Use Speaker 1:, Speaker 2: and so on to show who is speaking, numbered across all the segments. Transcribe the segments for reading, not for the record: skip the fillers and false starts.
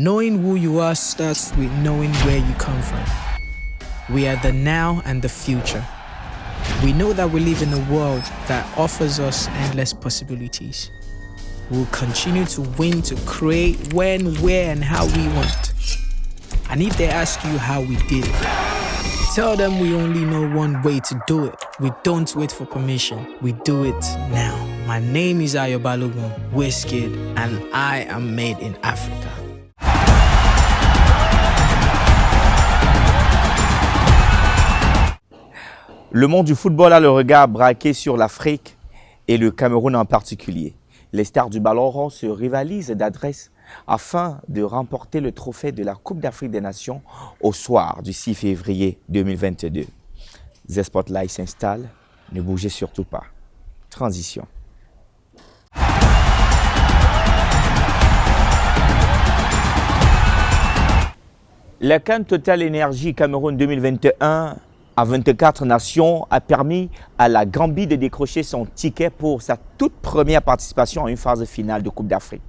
Speaker 1: Knowing who you are starts with knowing where you come from. We are the now and the future. We know that we live in a world that offers us endless possibilities. We'll continue to win, to create when, where, and how we want. And if they ask you how we did it, tell them we only know one way to do it. We don't wait for permission. We do it now. My name is Ayo Balogun, Wizkid, and I am made in Africa.
Speaker 2: Le monde du football a le regard braqué sur l'Afrique et le Cameroun en particulier. Les stars du ballon rond se rivalisent d'adresse afin de remporter le trophée de la Coupe d'Afrique des Nations au soir du 6 février 2022. The Spotlight s'installe, ne bougez surtout pas. Transition. La CAN Total Energy Cameroun 2021 à 24 nations a permis à la Gambie de décrocher son ticket pour sa toute première participation à une phase finale de Coupe d'Afrique.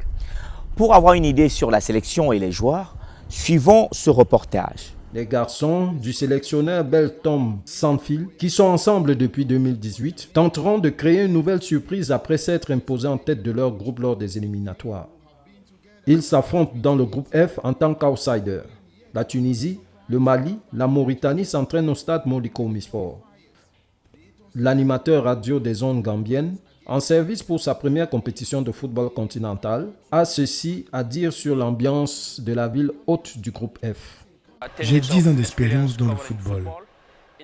Speaker 2: Pour avoir une idée sur la sélection et les joueurs, suivons ce reportage.
Speaker 3: Les garçons du sélectionneur Beltom Sanfield, qui sont ensemble depuis 2018, tenteront de créer une nouvelle surprise après s'être imposés en tête de leur groupe lors des éliminatoires. Ils s'affrontent dans le groupe F en tant qu'outsiders. La Tunisie, le Mali, la Mauritanie s'entraînent au stade Moliko Omnisport. L'animateur radio des ondes gambiennes, en service pour sa première compétition de football continental, a ceci à dire sur l'ambiance de la ville hôte du groupe F.
Speaker 4: J'ai 10 ans d'expérience dans le football.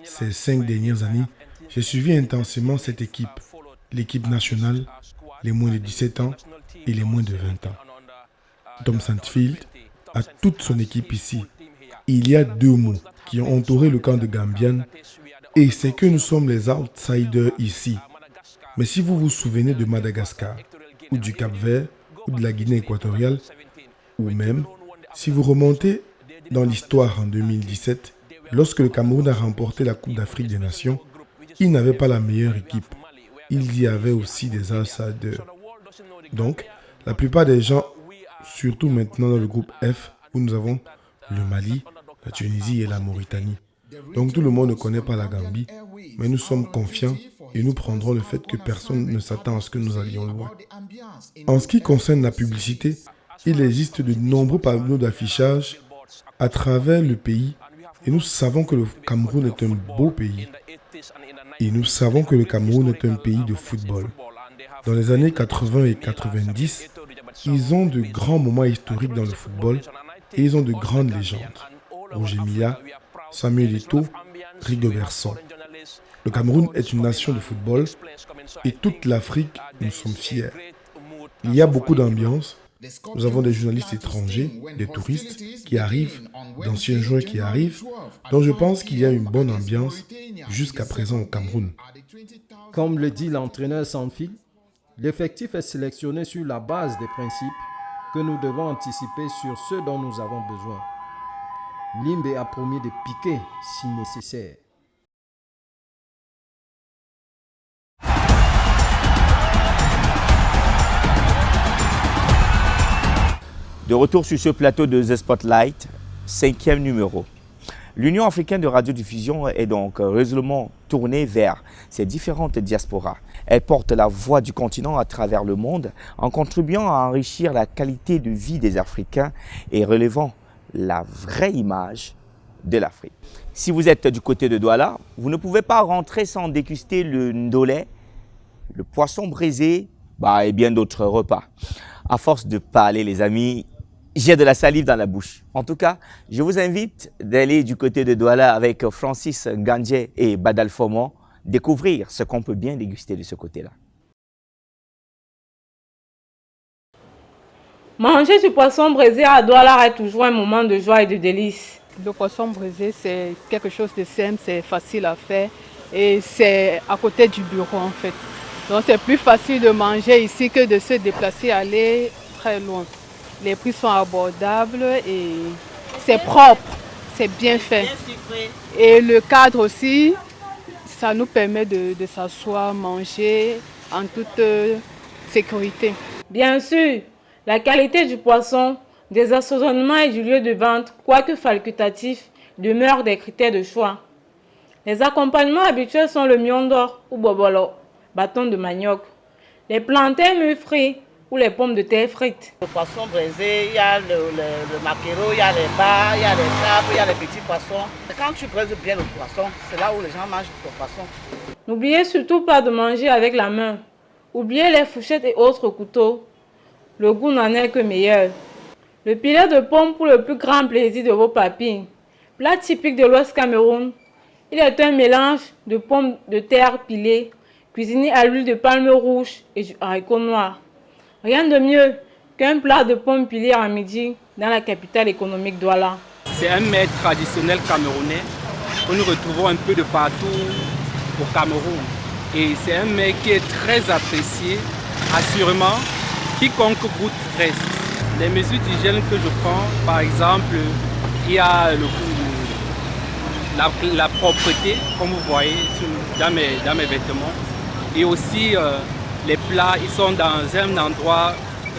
Speaker 4: Ces 5 dernières années, j'ai suivi intensément cette équipe, l'équipe nationale, les moins de 17 ans et les moins de 20 ans. Tom Sandfield a toute son équipe ici. Il y a 2 mots qui ont entouré le camp de Gambian et c'est que nous sommes les outsiders ici. Mais si vous vous souvenez de Madagascar, ou du Cap-Vert, ou de la Guinée équatoriale, ou même si vous remontez dans l'histoire en 2017, lorsque le Cameroun a remporté la Coupe d'Afrique des Nations, il n'avait pas la meilleure équipe. Il y avait aussi des outsiders. Donc, la plupart des gens, surtout maintenant dans le groupe F, où nous avons le Mali, la Tunisie et la Mauritanie. Donc tout le monde ne connaît pas la Gambie, mais nous sommes confiants et nous prendrons le fait que personne ne s'attend à ce que nous allions loin. En ce qui concerne la publicité, il existe de nombreux panneaux d'affichage à travers le pays et nous savons que le Cameroun est un beau pays. Et nous savons que le Cameroun est un pays de football. Dans les années 80 et 90, ils ont de grands moments historiques dans le football et ils ont de grandes légendes. Roger Milla, Samuel Eto'o, Rigobert Song. Le Cameroun est une nation de football et toute l'Afrique, nous sommes fiers. Il y a beaucoup d'ambiance. Nous avons des journalistes étrangers, des touristes qui arrivent, d'anciens joueurs qui arrivent. Donc je pense qu'il y a une bonne ambiance jusqu'à présent au Cameroun.
Speaker 3: Comme le dit l'entraîneur Sanfield, l'effectif est sélectionné sur la base des principes que nous devons anticiper sur ce dont nous avons besoin. Limbe a promis de piquer si nécessaire.
Speaker 2: De retour sur ce plateau de The Spotlight, 5e numéro. L'Union africaine de radiodiffusion est donc résolument tournée vers ces différentes diasporas. Elle porte la voix du continent à travers le monde en contribuant à enrichir la qualité de vie des Africains et relevant la vraie image de l'Afrique. Si vous êtes du côté de Douala, vous ne pouvez pas rentrer sans déguster le ndolé, le poisson braisé et bien d'autres repas. À force de parler, les amis, j'ai de la salive dans la bouche. En tout cas, je vous invite d'aller du côté de Douala avec Francis Ngandje et Badal Fomon, découvrir ce qu'on peut bien déguster de ce côté-là.
Speaker 5: Manger du poisson braisé à Douala est toujours un moment de joie et de délice.
Speaker 6: Le poisson braisé, c'est quelque chose de simple, c'est facile à faire et c'est à côté du bureau en fait. Donc c'est plus facile de manger ici que de se déplacer, aller très loin. Les prix sont abordables et c'est propre, c'est bien fait. Et le cadre aussi, ça nous permet de s'asseoir, manger en toute sécurité.
Speaker 5: Bien sûr, la qualité du poisson des assaisonnements et du lieu de vente, quoique facultatifs, demeurent des critères de choix. Les accompagnements habituels sont le mion d'or ou bobolo, bâton de manioc, les plantains mûrs frits ou les pommes de terre frites.
Speaker 7: Le poisson braisé, il y a le maquereau, il y a les bas, il y a les crabes, il y a les petits poissons. Quand tu braises bien le poisson, c'est là où les gens mangent le poisson.
Speaker 5: N'oubliez surtout pas de manger avec la main. Oubliez les fourchettes et autres couteaux. Le goût n'en est que meilleur. Le filet de pomme pour le plus grand plaisir de vos papilles. Plat typique de l'Ouest Cameroun. Il est un mélange de pommes de terre pilées, cuisiné à l'huile de palme rouge et du haricot noir. Rien de mieux qu'un plat de pommes pilées à midi dans la capitale économique Douala.
Speaker 8: C'est un mets traditionnel camerounais que nous retrouvons un peu de partout au Cameroun. Et c'est un mets qui est très apprécié. Assurément, quiconque goûte reste. Les mesures d'hygiène que je prends, par exemple, il y a la propreté, comme vous voyez dans mes vêtements. Et aussi, les plats, ils sont dans un endroit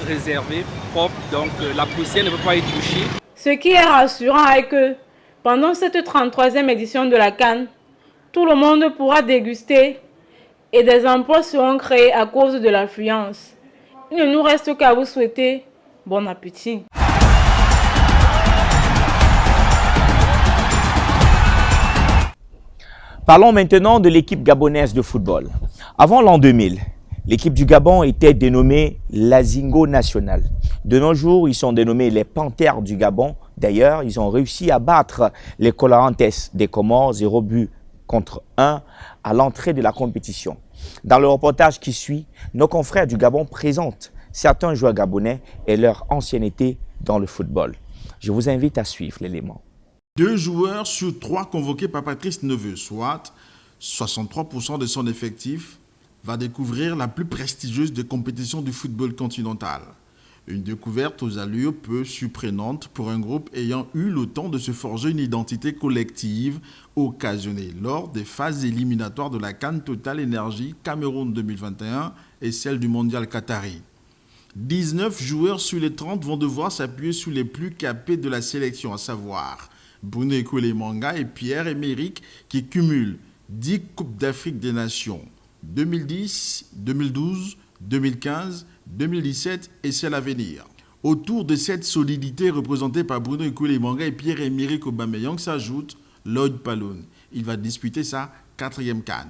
Speaker 8: réservé, propre, donc la poussière ne peut pas y toucher.
Speaker 5: Ce qui est rassurant est que pendant cette 33e édition de la CAN, tout le monde pourra déguster et des emplois seront créés à cause de l'affluence. Il ne nous reste qu'à vous souhaiter bon appétit.
Speaker 2: Parlons maintenant de l'équipe gabonaise de football. Avant l'an 2000, l'équipe du Gabon était dénommée l'Azingo National. De nos jours, ils sont dénommés les Panthères du Gabon. D'ailleurs, ils ont réussi à battre les Colorantes des Comores 0 but contre 1 à l'entrée de la compétition. Dans le reportage qui suit, nos confrères du Gabon présentent certains joueurs gabonais et leur ancienneté dans le football. Je vous invite à suivre l'élément.
Speaker 9: 2 joueurs sur 3 convoqués par Patrice Neveu, soit 63% de son effectif, va découvrir la plus prestigieuse des compétitions du football continental. Une découverte aux allures peu surprenantes pour un groupe ayant eu le temps de se forger une identité collective occasionnée lors des phases éliminatoires de la CAN Total Energy Cameroun 2021 et celle du Mondial Qatari. 19 joueurs sur les 30 vont devoir s'appuyer sur les plus capés de la sélection, à savoir Bruno Ekouélémanga et Pierre-Emerick qui cumulent 10 Coupes d'Afrique des Nations, 2010, 2012, 2015, 2017 et celle à venir. Autour de cette solidité représentée par Bruno Ekouélémanga et Pierre-Emerick Aubameyang s'ajoute Lloyd Paloun. Il va disputer sa 4e CAN.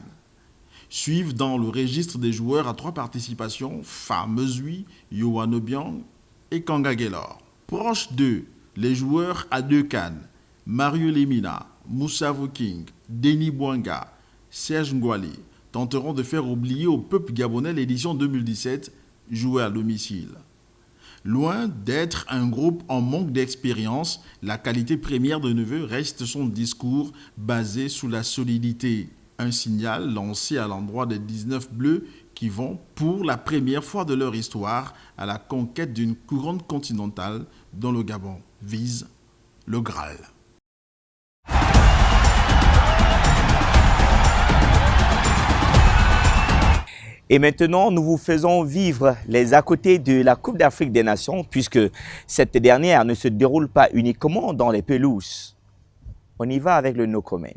Speaker 9: Suivent dans le registre des joueurs à 3 participations Famezui, Yohan Obiang et Kanga Gaylor. Proche d'eux, les joueurs à 2 CAN, Mario Lemina, Moussa Voking, Denis Bouanga, Serge Ngouali tenteront de faire oublier au peuple gabonais l'édition 2017 jouée à domicile. Loin d'être un groupe en manque d'expérience, la qualité première de Neveu reste son discours basé sur la solidité. Un signal lancé à l'endroit des 19 Bleus qui vont, pour la première fois de leur histoire, à la conquête d'une couronne continentale dont le Gabon vise le Graal.
Speaker 2: Et maintenant, nous vous faisons vivre les à côté de la Coupe d'Afrique des Nations, puisque cette dernière ne se déroule pas uniquement dans les pelouses. On y va avec le no comment.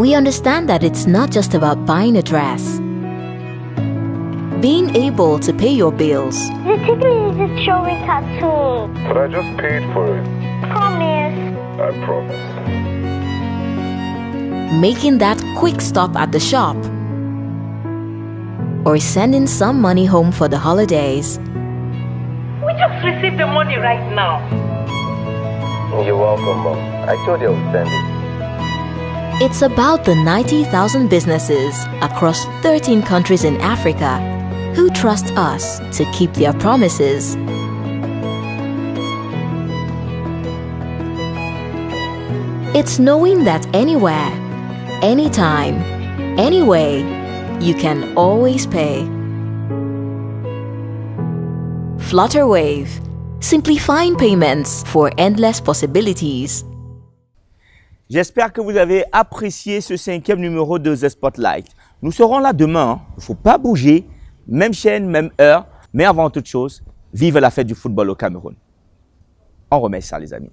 Speaker 10: we understand that it's not just about buying a dress. Being able to pay your bills.
Speaker 11: The ticket is just showing cartoon.
Speaker 12: But I just paid for it.
Speaker 11: Promise.
Speaker 12: I promise.
Speaker 10: Making that quick stop at the shop. Or sending some money home for the holidays.
Speaker 11: We just received the money right now.
Speaker 12: You're welcome, Mom. I told you I would send it.
Speaker 10: It's about the 90,000 businesses across 13 countries in Africa who trust us to keep their promises. It's knowing that anywhere, anytime, anyway, you can always pay. Flutterwave, simplifying payments for endless possibilities.
Speaker 2: J'espère que vous avez apprécié ce 5e numéro de The Spotlight. Nous serons là demain. Il ne faut pas bouger. Même chaîne, même heure. Mais avant toute chose, vive la fête du football au Cameroun. On remet ça, les amis.